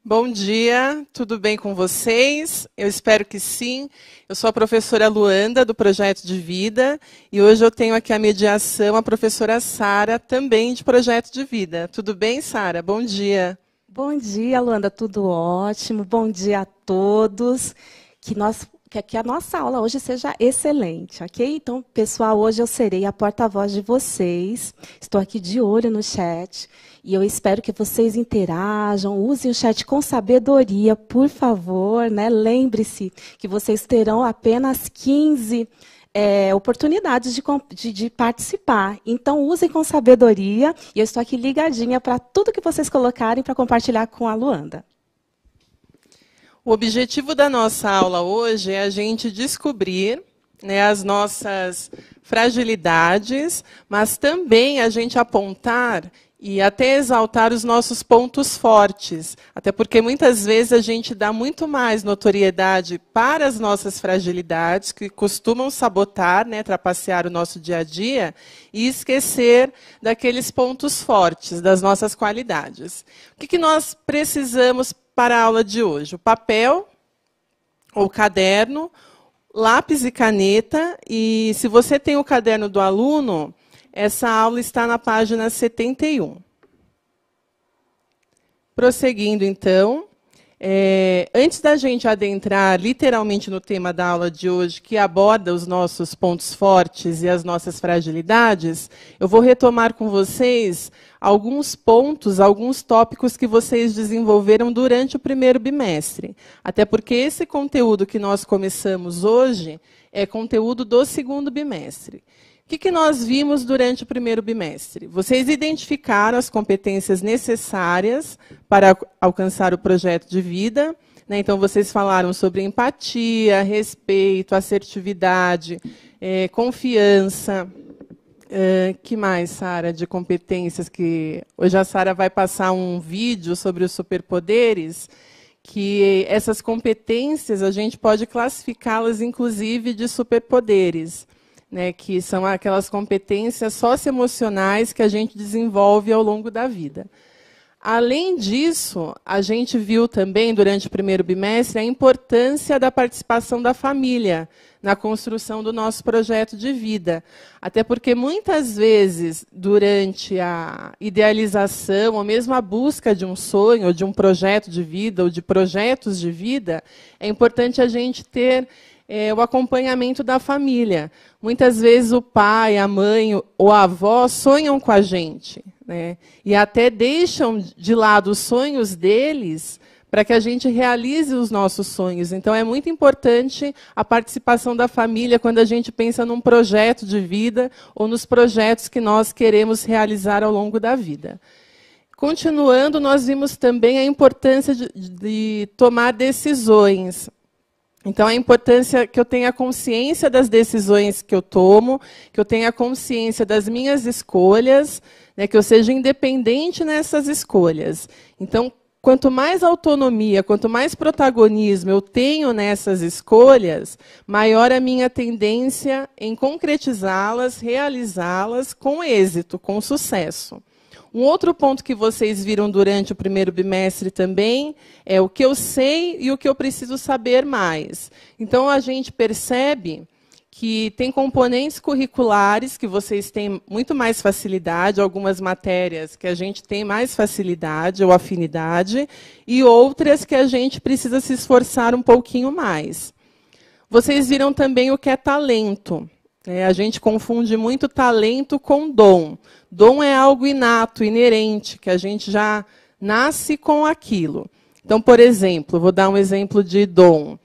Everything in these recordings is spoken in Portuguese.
Bom dia, tudo bem com vocês? Eu espero que sim. Eu sou a professora Luanda, do Projeto de Vida, e hoje eu tenho aqui a mediação, a professora Sara, também de Projeto de Vida. Tudo bem, Sara? Bom dia. Bom dia, Luanda, tudo ótimo. Bom dia a todos. Que a nossa aula hoje seja excelente, ok? Então, pessoal, hoje eu serei a porta-voz de vocês. Estou aqui de olho no chat e eu espero que vocês interajam, usem o chat com sabedoria, por favor, né? Lembre-se que vocês terão apenas 15 oportunidades de participar. Então, usem com sabedoria e eu estou aqui ligadinha para tudo que vocês colocarem para compartilhar com a Luanda. O objetivo da nossa aula hoje é a gente descobrir, né, as nossas fragilidades, mas também a gente apontar e até exaltar os nossos pontos fortes. Até porque muitas vezes a gente dá muito mais notoriedade para as nossas fragilidades, que costumam sabotar, né, trapacear o nosso dia a dia, e esquecer daqueles pontos fortes, das nossas qualidades. O que nós precisamos para a aula de hoje? O papel, ou caderno, lápis e caneta. E se você tem o caderno do aluno, essa aula está na página 71. Prosseguindo, então, antes da gente adentrar literalmente no tema da aula de hoje, que aborda os nossos pontos fortes e as nossas fragilidades, eu vou retomar com vocês alguns pontos, alguns tópicos que vocês desenvolveram durante o primeiro bimestre. Até porque esse conteúdo que nós começamos hoje é conteúdo do segundo bimestre. O que nós vimos durante o primeiro bimestre? Vocês identificaram as competências necessárias para alcançar o projeto de vida, né? Então, vocês falaram sobre empatia, respeito, assertividade, confiança. Que mais, Sara, de competências? Que hoje a Sara vai passar um vídeo sobre os superpoderes, que essas competências a gente pode classificá-las, inclusive, de superpoderes, né, que são aquelas competências socioemocionais que a gente desenvolve ao longo da vida. Além disso, a gente viu também, durante o primeiro bimestre, a importância da participação da família na construção do nosso projeto de vida. Até porque, muitas vezes, durante a idealização, ou mesmo a busca de um sonho, ou de um projeto de vida, ou de projetos de vida, é importante a gente ter o acompanhamento da família. Muitas vezes o pai, a mãe ou a avó sonham com a gente, né? E até deixam de lado os sonhos deles para que a gente realize os nossos sonhos. Então, é muito importante a participação da família quando a gente pensa num projeto de vida ou nos projetos que nós queremos realizar ao longo da vida. Continuando, nós vimos também a importância de tomar decisões. Então, a importância que eu tenha consciência das decisões que eu tomo, que eu tenha consciência das minhas escolhas, né, que eu seja independente nessas escolhas. Então, quanto mais autonomia, quanto mais protagonismo eu tenho nessas escolhas, maior a minha tendência em concretizá-las, realizá-las com êxito, com sucesso. Um outro ponto que vocês viram durante o primeiro bimestre também é o que eu sei e o que eu preciso saber mais. Então, a gente percebe que tem componentes curriculares que vocês têm muito mais facilidade, algumas matérias que a gente tem mais facilidade ou afinidade, e outras que a gente precisa se esforçar um pouquinho mais. Vocês viram também o que é talento. A gente confunde muito talento com dom. Dom é algo inato, inerente, que a gente já nasce com aquilo. Então, por exemplo, vou dar um exemplo de dom.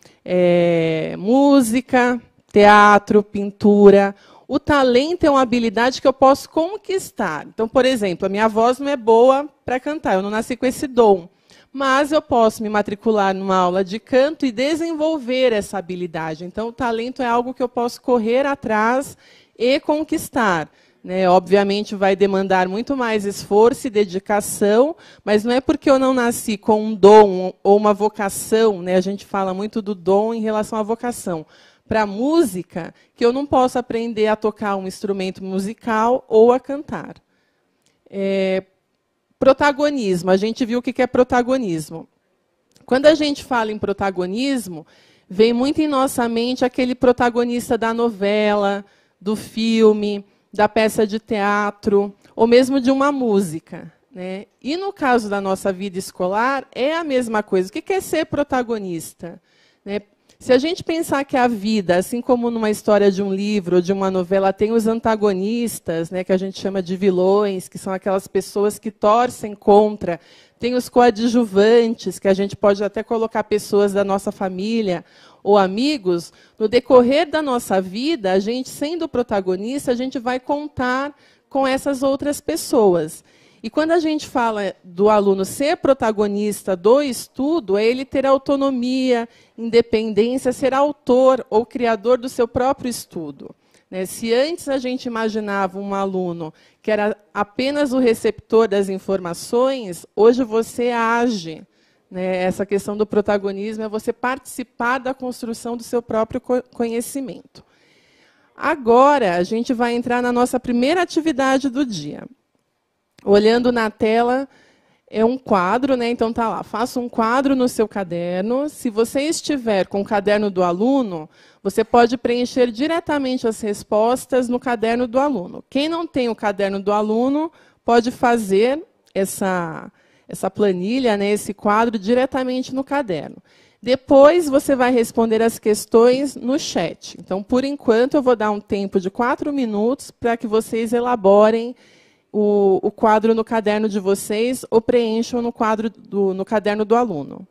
Música, teatro, pintura. O talento é uma habilidade que eu posso conquistar. Então, por exemplo, a minha voz não é boa para cantar, eu não nasci com esse dom. Mas eu posso me matricular numa aula de canto e desenvolver essa habilidade. Então, o talento é algo que eu posso correr atrás e conquistar, né? Obviamente, vai demandar muito mais esforço e dedicação, mas não é porque eu não nasci com um dom ou uma vocação, né? A gente fala muito do dom em relação à vocação. Para a música, que eu não posso aprender a tocar um instrumento musical ou a cantar. protagonismo. A gente viu o que é protagonismo. Quando a gente fala em protagonismo, vem muito em nossa mente aquele protagonista da novela, do filme, da peça de teatro, ou mesmo de uma música, né? E no caso da nossa vida escolar, é a mesma coisa. O que é ser protagonista? Né? Se a gente pensar que a vida, assim como numa história de um livro ou de uma novela, tem os antagonistas, né, que a gente chama de vilões, que são aquelas pessoas que torcem contra, tem os coadjuvantes, que a gente pode até colocar pessoas da nossa família ou amigos, no decorrer da nossa vida, a gente, sendo protagonista, a gente vai contar com essas outras pessoas. E quando a gente fala do aluno ser protagonista do estudo, é ele ter autonomia, independência, ser autor ou criador do seu próprio estudo. Né? Se antes a gente imaginava um aluno que era apenas o receptor das informações, hoje você age. Né? Essa questão do protagonismo é você participar da construção do seu próprio conhecimento. Agora, a gente vai entrar na nossa primeira atividade do dia. Olhando na tela, é um quadro, né? Então tá lá, faça um quadro no seu caderno. Se você estiver com o caderno do aluno, você pode preencher diretamente as respostas no caderno do aluno. Quem não tem o caderno do aluno, pode fazer essa planilha, né, esse quadro, diretamente no caderno. Depois, você vai responder as questões no chat. Então, por enquanto, eu vou dar um tempo de 4 minutos para que vocês elaborem o quadro no caderno de vocês ou preencham no caderno do aluno.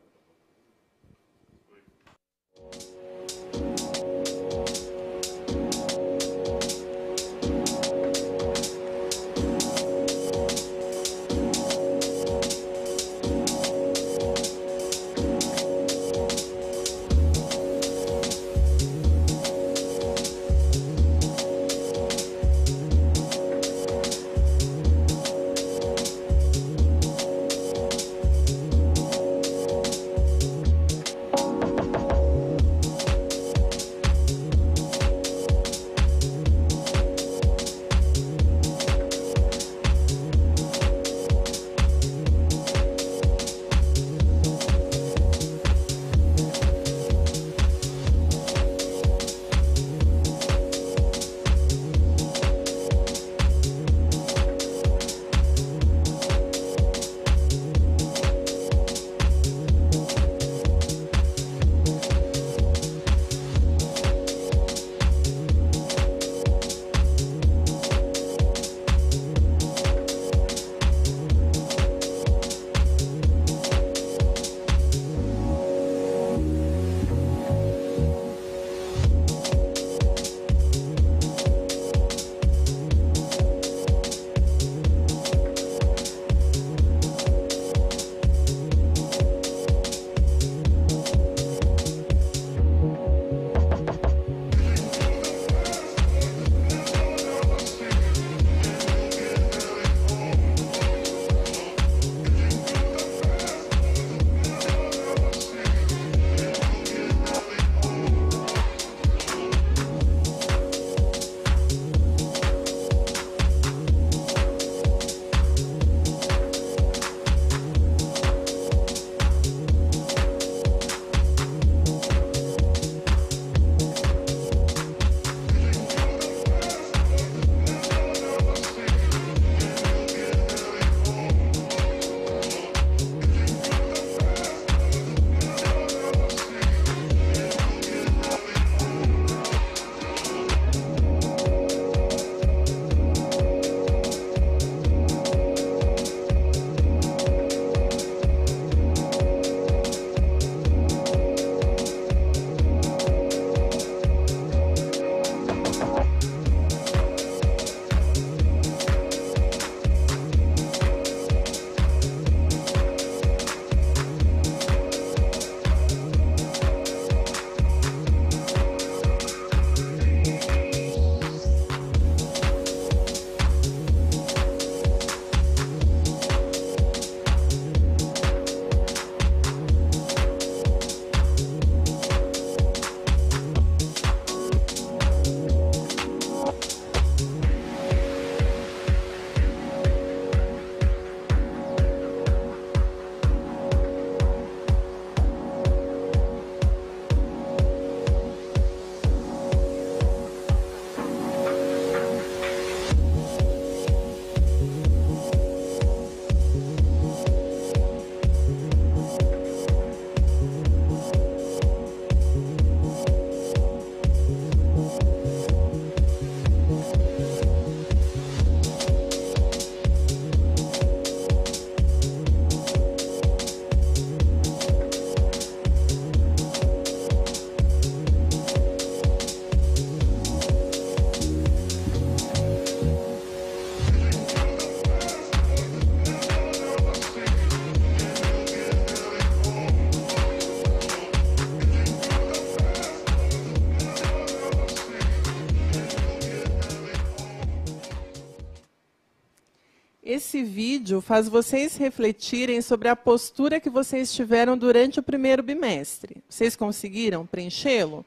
esse vídeo faz vocês refletirem sobre a postura que vocês tiveram durante o primeiro bimestre. Vocês conseguiram preenchê-lo?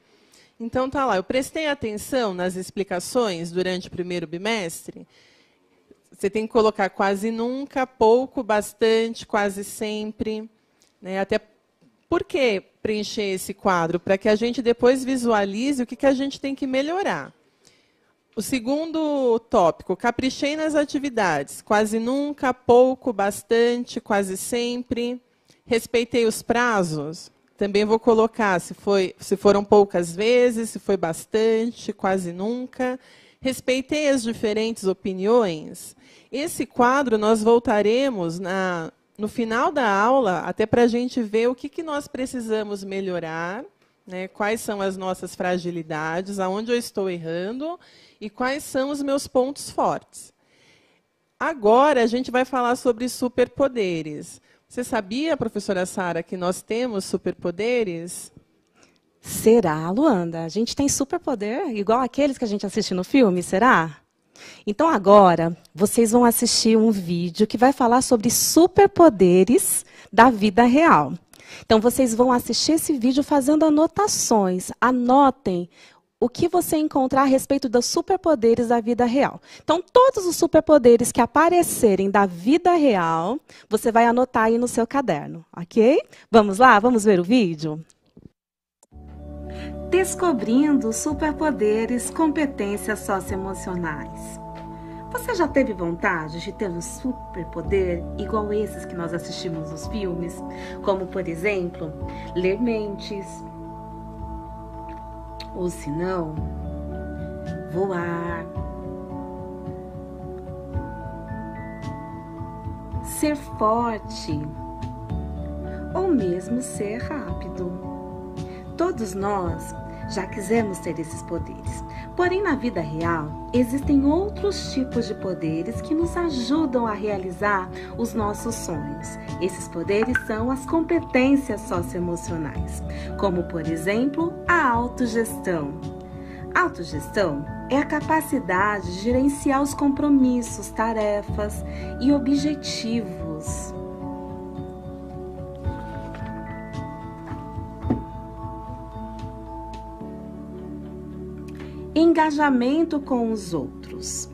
Então, tá lá. Eu prestei atenção nas explicações durante o primeiro bimestre. Você tem que colocar quase nunca, pouco, bastante, quase sempre. Né? Até por que preencher esse quadro? Para que a gente depois visualize o que a gente tem que melhorar. O segundo tópico, caprichei nas atividades. Quase nunca, pouco, bastante, quase sempre. Respeitei os prazos. Também vou colocar se foram poucas vezes, se foi bastante, quase nunca. Respeitei as diferentes opiniões. Esse quadro nós voltaremos no final da aula, até para a gente ver o que nós precisamos melhorar, né, quais são as nossas fragilidades, aonde eu estou errando e quais são os meus pontos fortes. Agora, a gente vai falar sobre superpoderes. Você sabia, professora Sara, que nós temos superpoderes? Será, Luanda? A gente tem superpoder igual aqueles que a gente assiste no filme, será? Então, agora, vocês vão assistir um vídeo que vai falar sobre superpoderes da vida real. Então, vocês vão assistir esse vídeo fazendo anotações. Anotem o que você encontrar a respeito dos superpoderes da vida real. Então, todos os superpoderes que aparecerem da vida real, você vai anotar aí no seu caderno, ok? Vamos lá? Vamos ver o vídeo? Descobrindo superpoderes, competências socioemocionais. Você já teve vontade de ter um superpoder igual esses que nós assistimos nos filmes? Como, por exemplo, ler mentes, ou se não, voar, ser forte, ou mesmo ser rápido. Todos nós já quisemos ter esses poderes. Porém, na vida real, existem outros tipos de poderes que nos ajudam a realizar os nossos sonhos. Esses poderes são as competências socioemocionais, como, por exemplo, a autogestão. A autogestão é a capacidade de gerenciar os compromissos, tarefas e objetivos. Engajamento com os outros.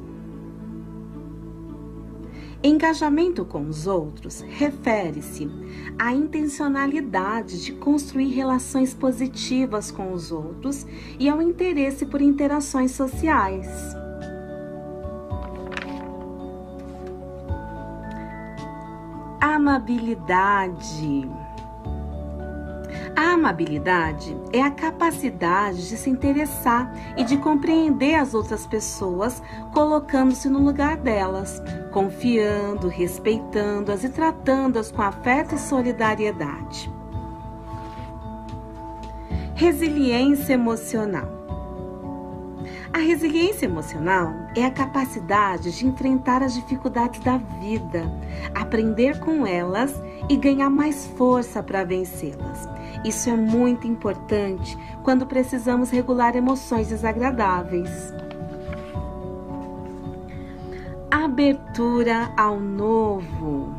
Engajamento com os outros refere-se à intencionalidade de construir relações positivas com os outros e ao interesse por interações sociais. Amabilidade. A amabilidade é a capacidade de se interessar e de compreender as outras pessoas, colocando-se no lugar delas, confiando, respeitando-as e tratando-as com afeto e solidariedade. Resiliência emocional. A resiliência emocional é a capacidade de enfrentar as dificuldades da vida, aprender com elas e ganhar mais força para vencê-las. Isso é muito importante quando precisamos regular emoções desagradáveis. Abertura ao novo.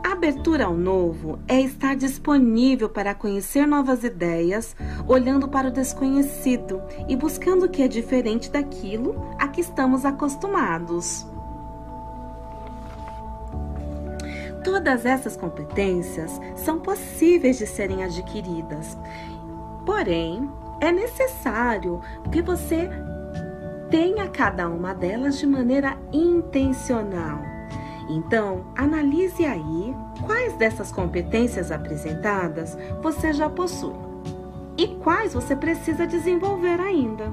A abertura ao novo é estar disponível para conhecer novas ideias, olhando para o desconhecido e buscando o que é diferente daquilo a que estamos acostumados. Todas essas competências são possíveis de serem adquiridas, porém, é necessário que você tenha cada uma delas de maneira intencional. Então, analise aí quais dessas competências apresentadas você já possui e quais você precisa desenvolver ainda.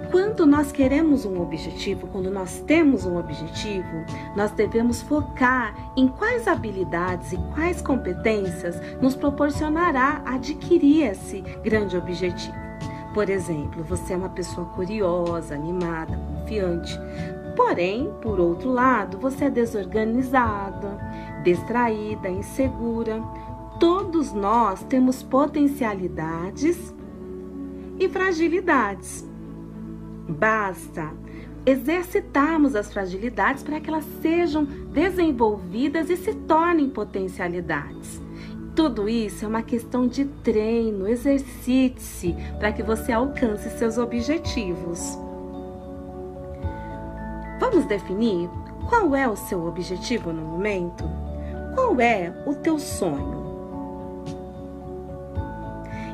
Quando nós queremos um objetivo, quando nós temos um objetivo, nós devemos focar em quais habilidades e quais competências nos proporcionará adquirir esse grande objetivo. Por exemplo, você é uma pessoa curiosa, animada, confiante. Porém, por outro lado, você é desorganizada, distraída, insegura. Todos nós temos potencialidades e fragilidades. Basta exercitarmos as fragilidades para que elas sejam desenvolvidas e se tornem potencialidades. Tudo isso é uma questão de treino, exercite-se para que você alcance seus objetivos. Vamos definir qual é o seu objetivo no momento? Qual é o teu sonho?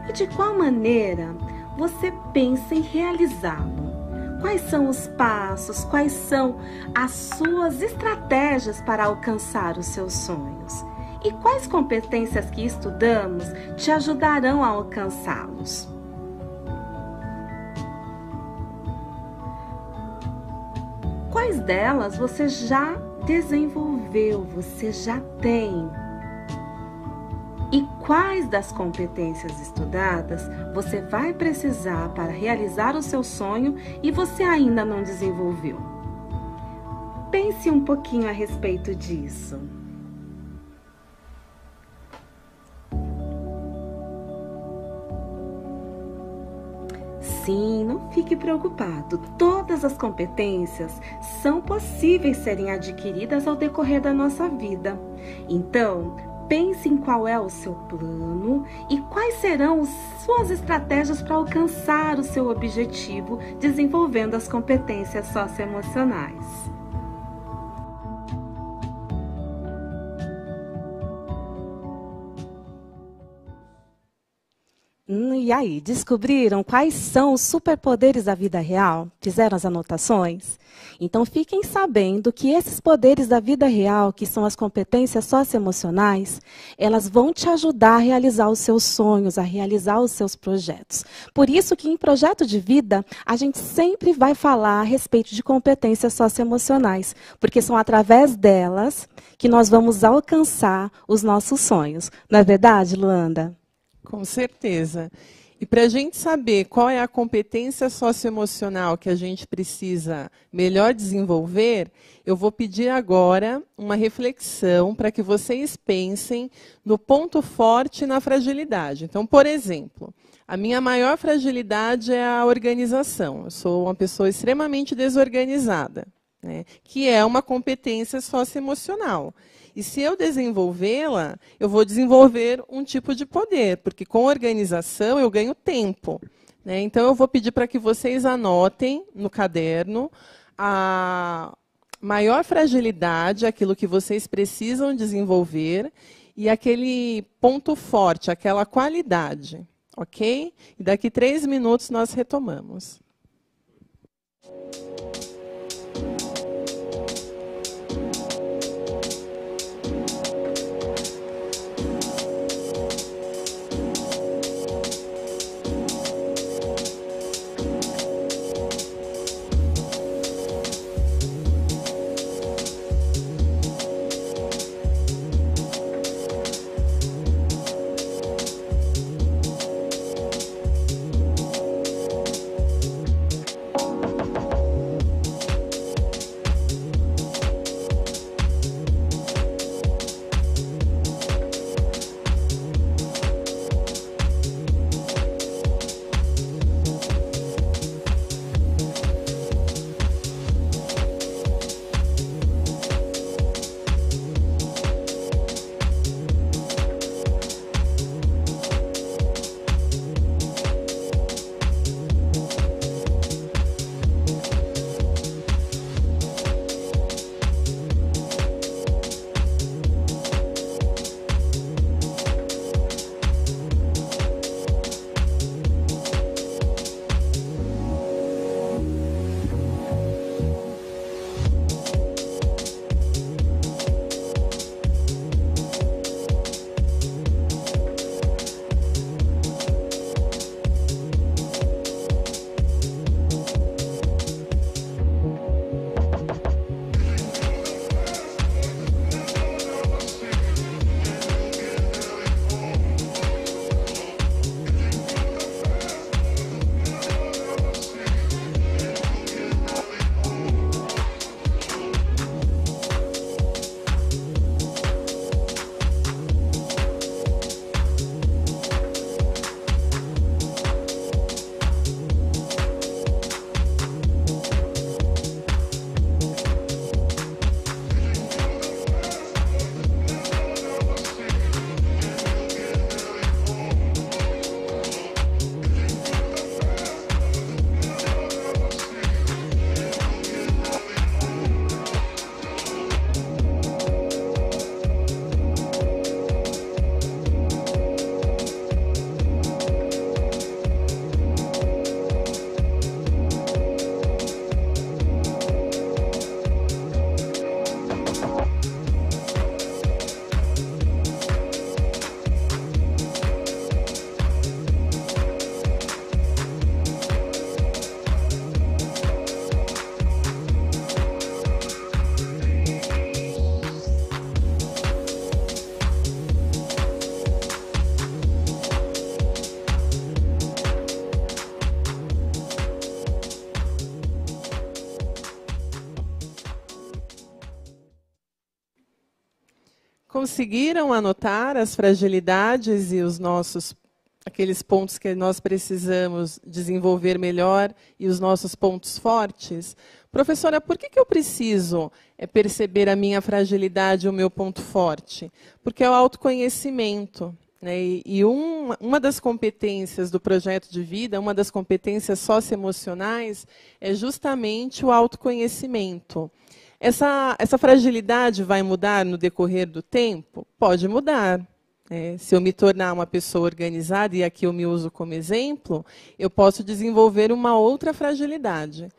E de qual maneira você pensa em realizá-lo? Quais são os passos, quais são as suas estratégias para alcançar os seus sonhos? E quais competências que estudamos te ajudarão a alcançá-los? Quais delas você já desenvolveu, você já tem? E quais das competências estudadas você vai precisar para realizar o seu sonho e você ainda não desenvolveu? Pense um pouquinho a respeito disso. Sim, não fique preocupado. Todas as competências são possíveis serem adquiridas ao decorrer da nossa vida. Então, pense em qual é o seu plano e quais serão as suas estratégias para alcançar o seu objetivo, desenvolvendo as competências socioemocionais. E aí, descobriram quais são os superpoderes da vida real? Fizeram as anotações? Então, fiquem sabendo que esses poderes da vida real, que são as competências socioemocionais, elas vão te ajudar a realizar os seus sonhos, a realizar os seus projetos. Por isso que em projeto de vida, a gente sempre vai falar a respeito de competências socioemocionais, porque são através delas que nós vamos alcançar os nossos sonhos. Não é verdade, Luanda? Com certeza. E para a gente saber qual é a competência socioemocional que a gente precisa melhor desenvolver, eu vou pedir agora uma reflexão para que vocês pensem no ponto forte e na fragilidade. Então, por exemplo, a minha maior fragilidade é a organização. Eu sou uma pessoa extremamente desorganizada, né, que é uma competência socioemocional. E se eu desenvolvê-la, eu vou desenvolver um tipo de poder, porque com organização eu ganho tempo, né? Então, eu vou pedir para que vocês anotem no caderno a maior fragilidade, aquilo que vocês precisam desenvolver, e aquele ponto forte, aquela qualidade, ok? E daqui 3 minutos nós retomamos. Conseguiram anotar as fragilidades e aqueles pontos que nós precisamos desenvolver melhor e os nossos pontos fortes? Professora, por que eu preciso perceber a minha fragilidade e o meu ponto forte? Porque é o autoconhecimento. Né? E uma das competências do projeto de vida, uma das competências socioemocionais, é justamente o autoconhecimento. Essa fragilidade vai mudar no decorrer do tempo? Pode mudar. Se eu me tornar uma pessoa organizada, e aqui eu me uso como exemplo, eu posso desenvolver uma outra fragilidade.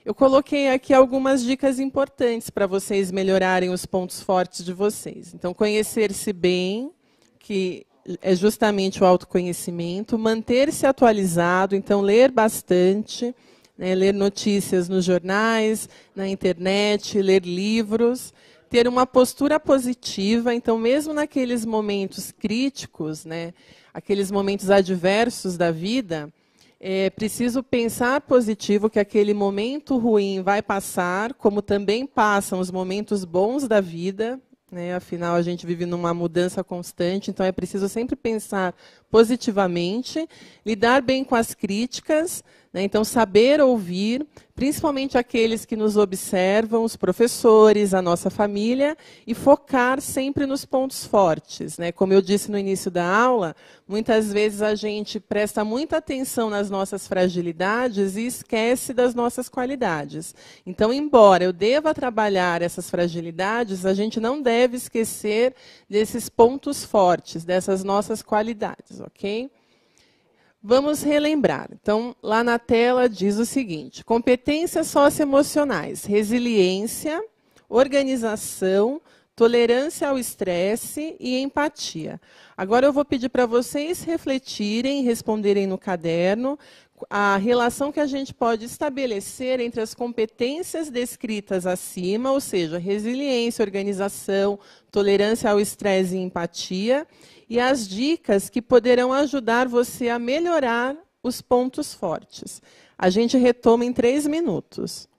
Eu coloquei aqui algumas dicas importantes para vocês melhorarem os pontos fortes de vocês. Então, conhecer-se bem, que é justamente o autoconhecimento, manter-se atualizado, então ler bastante, né, ler notícias nos jornais, na internet, ler livros, ter uma postura positiva, então mesmo naqueles momentos críticos, né, aqueles momentos adversos da vida, é preciso pensar positivo, que aquele momento ruim vai passar, como também passam os momentos bons da vida, né? Afinal, a gente vive numa mudança constante, então é preciso sempre pensar positivamente, lidar bem com as críticas, né? Então saber ouvir, principalmente aqueles que nos observam, os professores, a nossa família, e focar sempre nos pontos fortes, né? Como eu disse no início da aula, muitas vezes a gente presta muita atenção nas nossas fragilidades e esquece das nossas qualidades. Então, embora eu deva trabalhar essas fragilidades, a gente não deve esquecer desses pontos fortes, dessas nossas qualidades, ok? Vamos relembrar. Então, lá na tela diz o seguinte: competências socioemocionais, resiliência, organização, tolerância ao estresse e empatia. Agora eu vou pedir para vocês refletirem, responderem no caderno a relação que a gente pode estabelecer entre as competências descritas acima, ou seja, resiliência, organização, tolerância ao estresse e empatia, e as dicas que poderão ajudar você a melhorar os pontos fortes. A gente retoma em 3 minutos.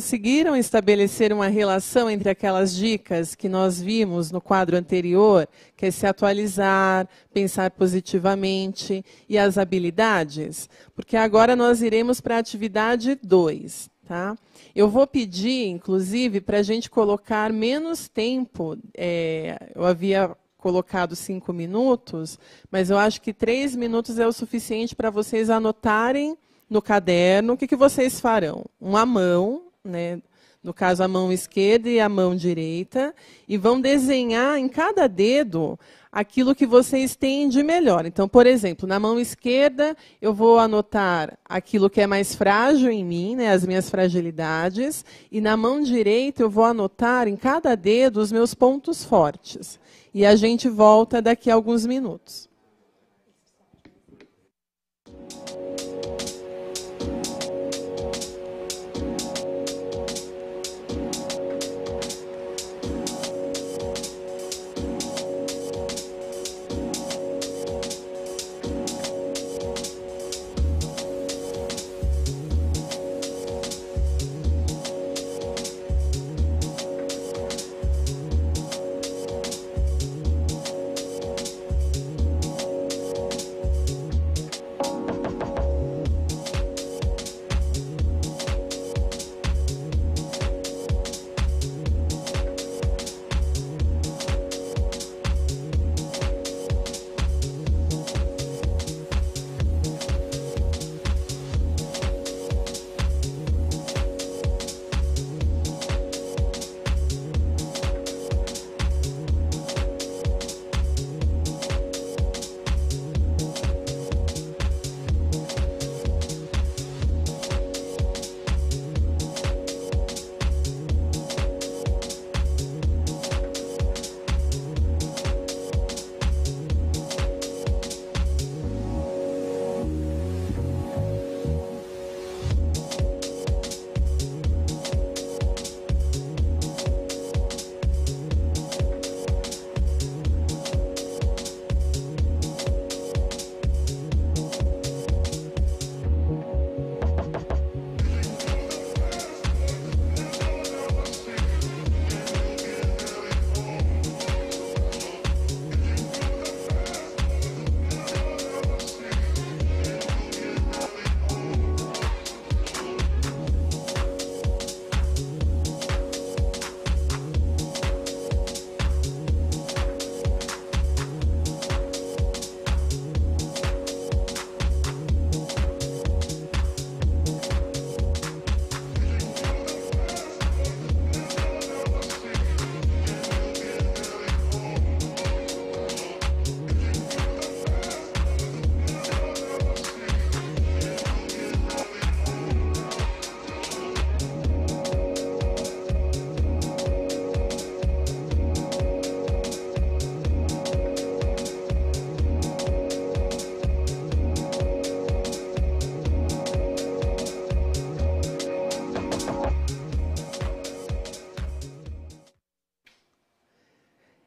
conseguiram estabelecer uma relação entre aquelas dicas que nós vimos no quadro anterior, que é se atualizar, pensar positivamente, e as habilidades? Porque agora nós iremos para a atividade 2. Tá? Eu vou pedir, inclusive, para a gente colocar menos tempo. Eu havia colocado 5 minutos, mas eu acho que 3 minutos é o suficiente para vocês anotarem no caderno. O que vocês farão? Uma mão, né? No caso, a mão esquerda e a mão direita, e vão desenhar em cada dedo aquilo que vocês têm de melhor. Então, por exemplo, na mão esquerda, eu vou anotar aquilo que é mais frágil em mim, né, as minhas fragilidades, e na mão direita eu vou anotar em cada dedo os meus pontos fortes. E a gente volta daqui a alguns minutos.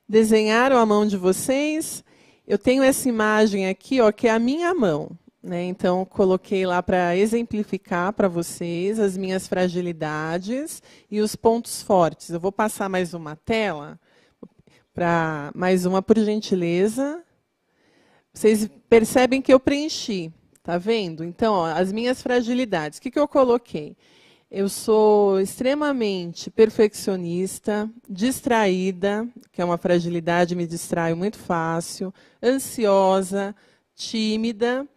Desenharam a mão de vocês? Eu tenho essa imagem aqui, ó, que é a minha mão, né? Então, coloquei lá para exemplificar para vocês as minhas fragilidades e os pontos fortes. Eu vou passar mais uma tela, mais uma, por gentileza. Vocês percebem que eu preenchi, tá vendo? Então, ó, as minhas fragilidades. O que eu coloquei? Eu sou extremamente perfeccionista, distraída, que é uma fragilidade, me distraio muito fácil, ansiosa, tímida,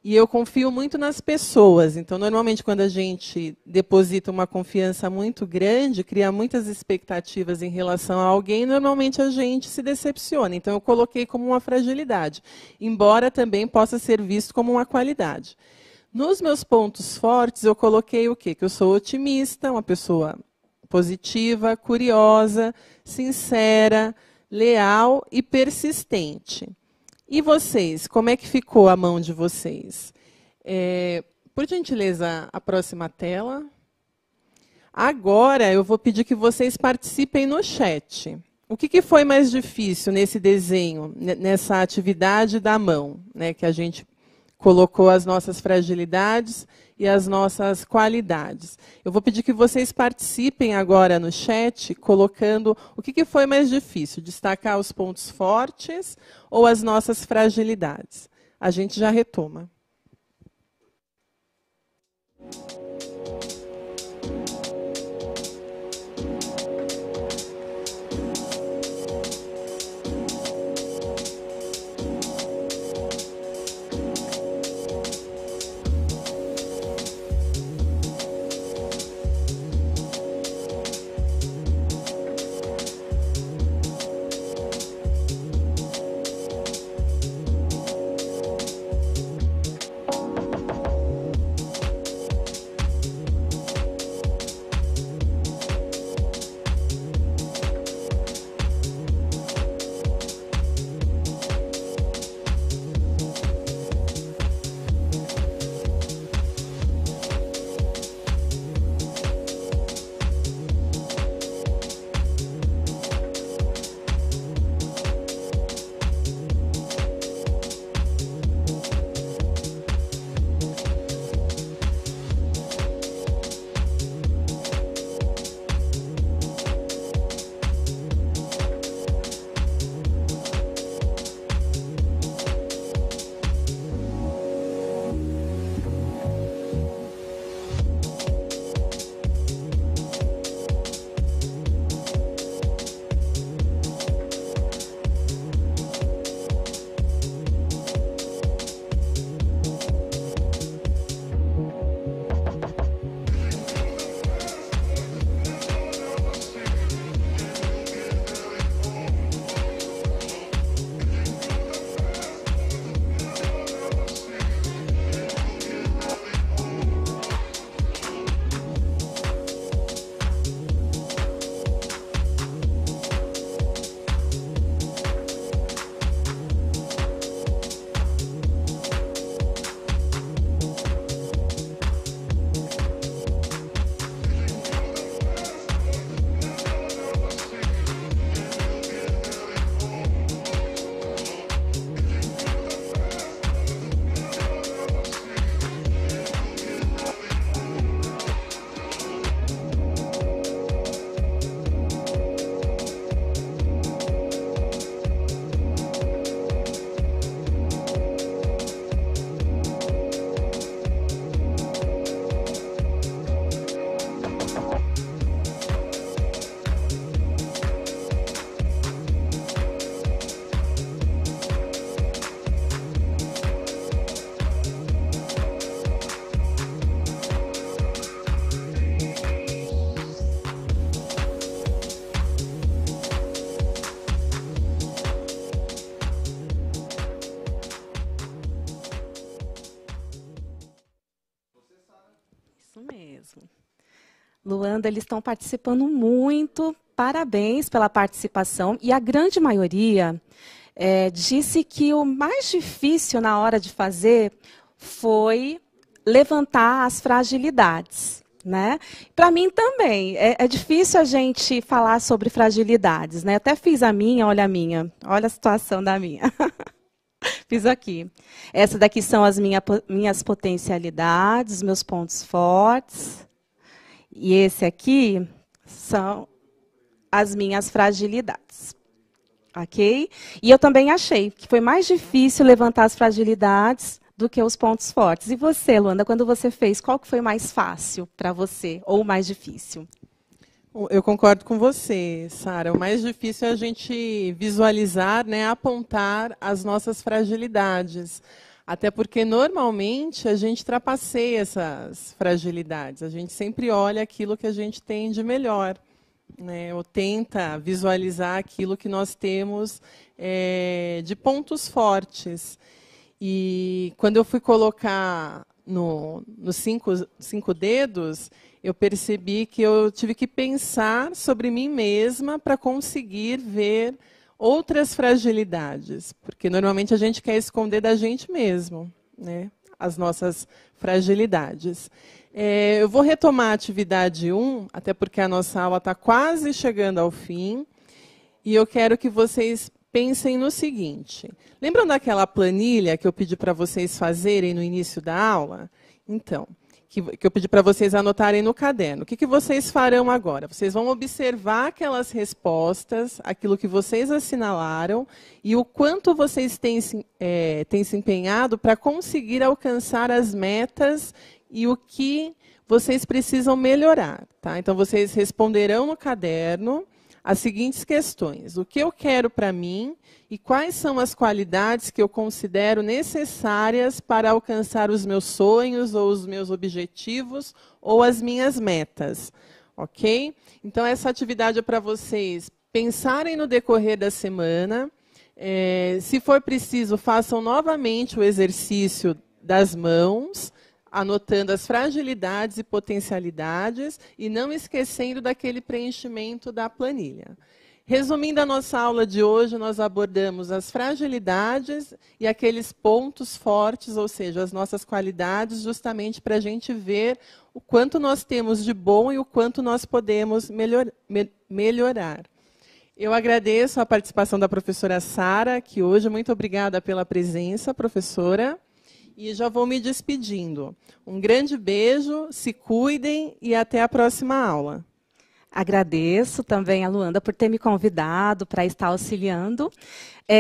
e eu confio muito nas pessoas. Então, normalmente, quando a gente deposita uma confiança muito grande, cria muitas expectativas em relação a alguém, normalmente a gente se decepciona. Então, eu coloquei como uma fragilidade, embora também possa ser visto como uma qualidade. Nos meus pontos fortes, eu coloquei o quê? Que eu sou otimista, uma pessoa positiva, curiosa, sincera, leal e persistente. E vocês, como é que ficou a mão de vocês? Por gentileza, a próxima tela. Agora, eu vou pedir que vocês participem no chat. O que foi mais difícil nesse desenho, nessa atividade da mão, né, que a gente colocou as nossas fragilidades e as nossas qualidades. Eu vou pedir que vocês participem agora no chat, colocando o que foi mais difícil, destacar os pontos fortes ou as nossas fragilidades. A gente já retoma. Luanda, eles estão participando muito, parabéns pela participação. E a grande maioria disse que o mais difícil na hora de fazer foi levantar as fragilidades. Né? Para mim também, é difícil a gente falar sobre fragilidades. Né? Até fiz a minha, olha a situação da minha. Fiz aqui. Essa daqui são as minhas potencialidades, meus pontos fortes. E esse aqui são as minhas fragilidades. Ok? E eu também achei que foi mais difícil levantar as fragilidades do que os pontos fortes. E você, Luanda, quando você fez, qual que foi mais fácil para você, ou mais difícil? Eu concordo com você, Sara. O mais difícil é a gente visualizar, né, apontar as nossas fragilidades. Até porque, normalmente, a gente trapaceia essas fragilidades. A gente sempre olha aquilo que a gente tem de melhor, né, ou tenta visualizar aquilo que nós temos de pontos fortes. E quando eu fui colocar nos cinco dedos, eu percebi que eu tive que pensar sobre mim mesma para conseguir ver outras fragilidades, porque normalmente a gente quer esconder da gente mesmo, né, as nossas fragilidades. Eu vou retomar a atividade 1, até porque a nossa aula está quase chegando ao fim, e eu quero que vocês pensem no seguinte. Lembram daquela planilha que eu pedi para vocês fazerem no início da aula? Então, que eu pedi para vocês anotarem no caderno. O que vocês farão agora? Vocês vão observar aquelas respostas, aquilo que vocês assinalaram e o quanto vocês têm se empenhado para conseguir alcançar as metas e o que vocês precisam melhorar. Tá? Então, vocês responderão no caderno as seguintes questões. O que eu quero para mim e quais são as qualidades que eu considero necessárias para alcançar os meus sonhos ou os meus objetivos ou as minhas metas. Ok? Então, essa atividade é para vocês pensarem no decorrer da semana. Se for preciso, façam novamente o exercício das mãos, anotando as fragilidades e potencialidades e não esquecendo daquele preenchimento da planilha. Resumindo a nossa aula de hoje, nós abordamos as fragilidades e aqueles pontos fortes, ou seja, as nossas qualidades, justamente para a gente ver o quanto nós temos de bom e o quanto nós podemos melhorar. Eu agradeço a participação da professora Sara aqui hoje. Muito obrigada pela presença, professora. E já vou me despedindo. Um grande beijo, se cuidem e até a próxima aula. Agradeço também a Luanda por ter me convidado para estar auxiliando.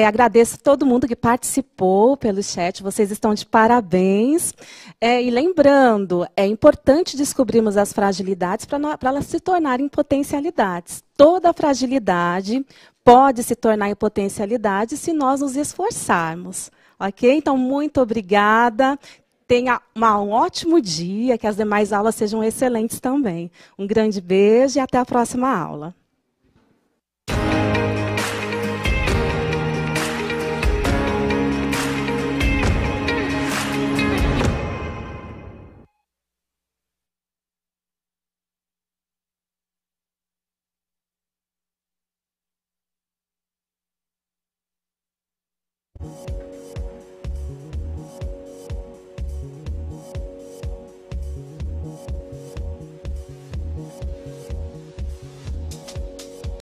Agradeço todo mundo que participou pelo chat, vocês estão de parabéns. E lembrando, é importante descobrirmos as fragilidades para elas se tornarem potencialidades. Toda fragilidade pode se tornar em potencialidade se nós nos esforçarmos. Ok? Então, muito obrigada. Tenha um ótimo dia, que as demais aulas sejam excelentes também. Um grande beijo e até a próxima aula.